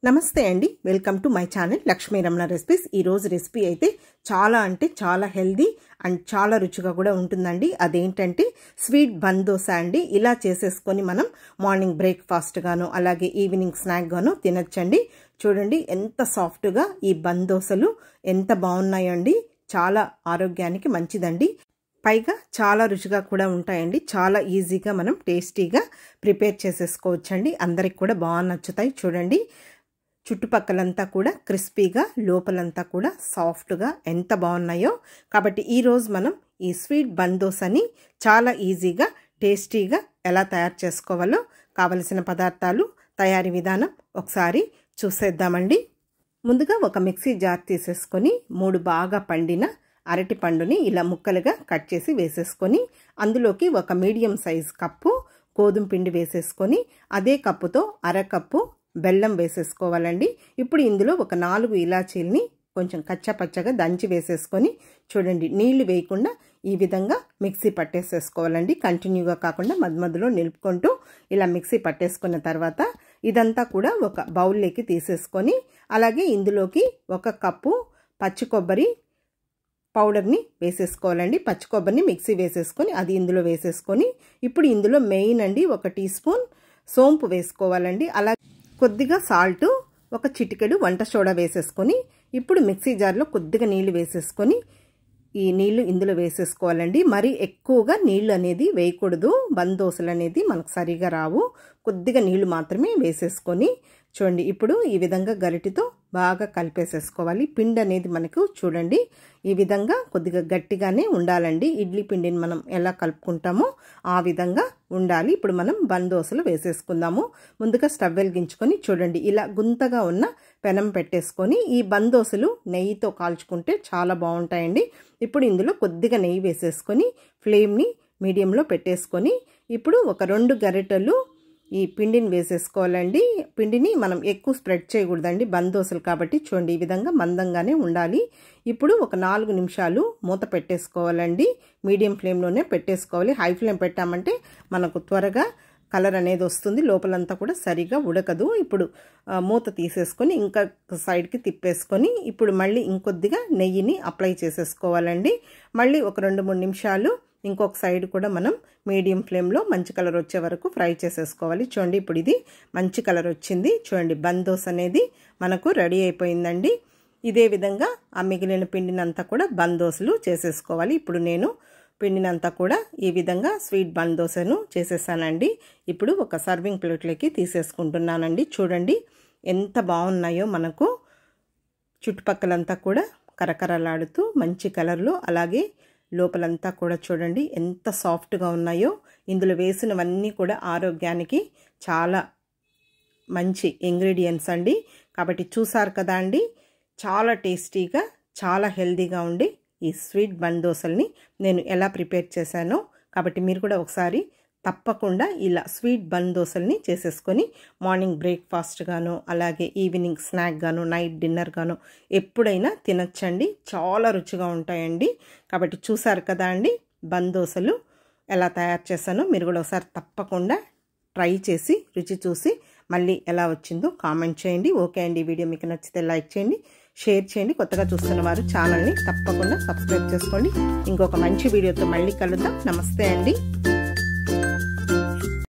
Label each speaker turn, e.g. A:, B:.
A: నమస్తే అండి, welcome to my channel Lakshmi Ramana recipes. ఈరోజు రెసిపీ అయితే చాలా అంటే చాలా హెల్దీ అండ్ చాలా రుచిగా కూడా ఉంటుందండి. అదేంటంటే స్వీట్ బన్ దోశ అండి. ఇలా చేసేసుకొని మనం మార్నింగ్ బ్రేక్ఫాస్ట్ గాను అలాగే ఈవినింగ్ స్నాక్ గాను తినచ్చండి. చూడండి ఎంత సాఫ్ట్గా ఈ బన్ దోశలు ఎంత బాగున్నాయో అండి. చాలా ఆరోగ్యానికి మంచిదండి. పైగా చాలా రుచిగా కూడా ఉంటాయండి. చాలా ఈజీగా మనం టేస్టీగా ప్రిపేర్ చేసేసుకోవచ్చండి. అందరికి కూడా బాగా నచ్చుతాయి. చూడండి చుట్టుపక్కలంతా కూడా క్రిస్పీగా లోపలంతా కూడా సాఫ్ట్గా ఎంత బాగున్నాయో. కాబట్టి ఈరోజు మనం ఈ స్వీట్ బన్ దోశని చాలా ఈజీగా టేస్టీగా ఎలా తయారు చేసుకోవాలో కావలసిన పదార్థాలు తయారీ విధానం ఒకసారి చూసేద్దామండి. ముందుగా ఒక మిక్సీ జార్ తీసేసుకొని 3 బాగా పండిన అరటి పండుని ఇలా ముక్కలుగా కట్ చేసి వేసేసుకొని అందులోకి ఒక మీడియం సైజ్ కప్పు గోధుమ పిండి వేసేసుకొని అదే కప్పుతో అరకప్పు బెల్లం వేసేసుకోవాలండి. ఇప్పుడు ఇందులో ఒక 4 ఇలాచీల్ని కొంచెం కచ్చపచ్చగా దంచి వేసేసుకొని చూడండి నీళ్లు వేయకుండా ఈ విధంగా మిక్సీ పట్టేసేసుకోవాలండి. కంటిన్యూగా కాకుండా మధ్యలో నిలుపుకుంటూ ఇలా మిక్సీ పట్టేసుకున్న తర్వాత ఇదంతా కూడా ఒక బౌల్లోకి తీసేసుకొని అలాగే ఇందులోకి 1 కప్పు పచ్చి కొబ్బరి పౌడర్ని వేసేసుకోవాలండి. పచ్చి కొబ్బరిని మిక్సీ వేసేసుకొని అది ఇందులో వేసేసుకొని ఇప్పుడు ఇందులో మెయిన్ అండి 1 టీ స్పూన్ సోంపు వేసుకోవాలండి. అలాగే కొద్దిగా సాల్ట్, 1 చిటికెడు వంట సోడా వేసేసుకొని ఇప్పుడు మిక్సీ జార్లో కొద్దిగా నీళ్లు వేసేసుకొని ఈ నీళ్లు ఇందులో వేసేసుకోవాలండి. మరి ఎక్కువగా నీళ్లు అనేది వేయకూడదు. బన్ దోశలు అనేది మనకు సరిగా రావు. కొద్దిగా నీళ్లు మాత్రమే వేసేసుకొని చూడండి ఇప్పుడు ఈ విధంగా గరిటితో బాగా కలిపేసేసుకోవాలి. పిండి అనేది మనకు చూడండి ఈ విధంగా కొద్దిగా గట్టిగానే ఉండాలండి. ఇడ్లీ పిండిని మనం ఎలా కలుపుకుంటామో ఆ విధంగా ఉండాలి. ఇప్పుడు మనం బన్ దోశలు వేసేసుకుందాము. ముందుగా స్టవ్ వెలిగించుకొని చూడండి ఇలా గుంతగా ఉన్న పెనం పెట్టేసుకొని ఈ బన్ దోశలు నెయ్యితో కాల్చుకుంటే చాలా బాగుంటాయండి. ఇప్పుడు ఇందులో కొద్దిగా నెయ్యి వేసేసుకొని ఫ్లేమ్ని మీడియంలో పెట్టేసుకొని ఇప్పుడు ఒక 2 గరిటెలు ఈ పిండిని వేసేసుకోవాలండి. పిండిని మనం ఎక్కువ స్ప్రెడ్ చేయకూడదండి బన్ దోశలు కాబట్టి చూడండి ఈ విధంగా మందంగానే ఉండాలి. ఇప్పుడు ఒక 4 నిమిషాలు మూత పెట్టేసుకోవాలండి. మీడియం ఫ్లేమ్లోనే పెట్టేసుకోవాలి. హై ఫ్లేమ్ పెట్టామంటే మనకు త్వరగా కలర్ అనేది వస్తుంది, లోపలంతా కూడా సరిగా ఉడకదు. ఇప్పుడు మూత తీసేసుకొని ఇంకా సైడ్కి తిప్పేసుకొని ఇప్పుడు మళ్ళీ ఇంకొద్దిగా నెయ్యిని అప్లై చేసేసుకోవాలండి. మళ్ళీ ఒక 2-3 నిమిషాలు ఇంకొక సైడ్ కూడా మనం మీడియం ఫ్లేమ్లో మంచి కలర్ వచ్చే వరకు ఫ్రై చేసేసుకోవాలి. చూడండి ఇప్పుడు ఇది మంచి కలర్ వచ్చింది. చూడండి బన్ దోశ అనేది మనకు రెడీ అయిపోయిందండి. ఇదే విధంగా ఆ మిగిలిన పిండినంతా కూడా బన్ దోశలు చేసేసుకోవాలి. ఇప్పుడు నేను పిండినంతా కూడా ఈ విధంగా స్వీట్ బన్ దోశను చేసేసానండి. ఇప్పుడు ఒక సర్వింగ్ ప్లేట్లోకి తీసేసుకుంటున్నానండి. చూడండి ఎంత బాగున్నాయో మనకు చుట్టుపక్కలంతా కూడా కరకరలాడుతూ మంచి కలర్లో అలాగే లోపలంతా కూడా చూడండి ఎంత సాఫ్ట్గా ఉన్నాయో. ఇందులో వేసినవన్నీ కూడా ఆరోగ్యానికి చాలా మంచి ఇంగ్రీడియంట్స్ అండి. కాబట్టి చూసారు కదా అండి, చాలా టేస్టీగా చాలా హెల్తీగా ఉండి ఈ స్వీట్ బన్ దోశల్ని నేను ఎలా ప్రిపేర్ చేశానో కాబట్టి మీరు కూడా ఒకసారి తప్పకుండా ఇలా స్వీట్ బన్ దోశల్ని చేసేసుకొని మార్నింగ్ బ్రేక్ఫాస్ట్ గాను అలాగే ఈవినింగ్ స్నాక్ గాను నైట్ డిన్నర్ గాను ఎప్పుడైనా తినచ్చండి. చాలా రుచిగా ఉంటాయండి. కాబట్టి చూసారు కదా అండి బన్ దోశలు ఎలా తయారు చేశానో మీరు కూడా ఒకసారి తప్పకుండా ట్రై చేసి రుచి చూసి మళ్ళీ ఎలా వచ్చిందో కామెంట్ చేయండి. ఓకే అండి, వీడియో మీకు నచ్చితే లైక్ చేయండి, షేర్ చేయండి. కొత్తగా చూస్తున్న వారు ఛానల్ని తప్పకుండా సబ్స్క్రైబ్ చేసుకోండి. ఇంకొక మంచి వీడియోతో మళ్ళీ కలుద్దాం. నమస్తే అండి.